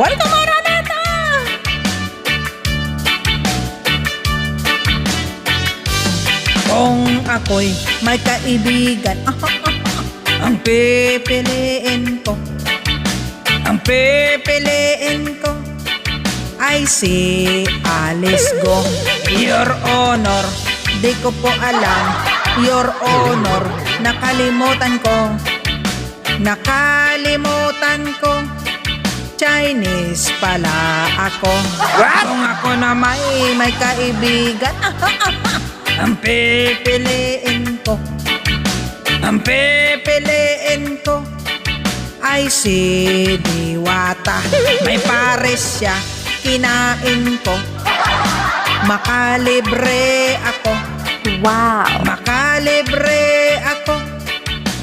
Welcome, Araneta! Kung ako'y may kaibigan, ang pipiliin ko ay si Alice Go. Your Honor, di ko po alam. Your Honor, nakalimutan ko. Chinese pala ako. What? Kung ako na may kaibigan, ang pipiliin ko ay si Diwata. May pares siya, kinain ko. Makalibre ako. Wow! Makalibre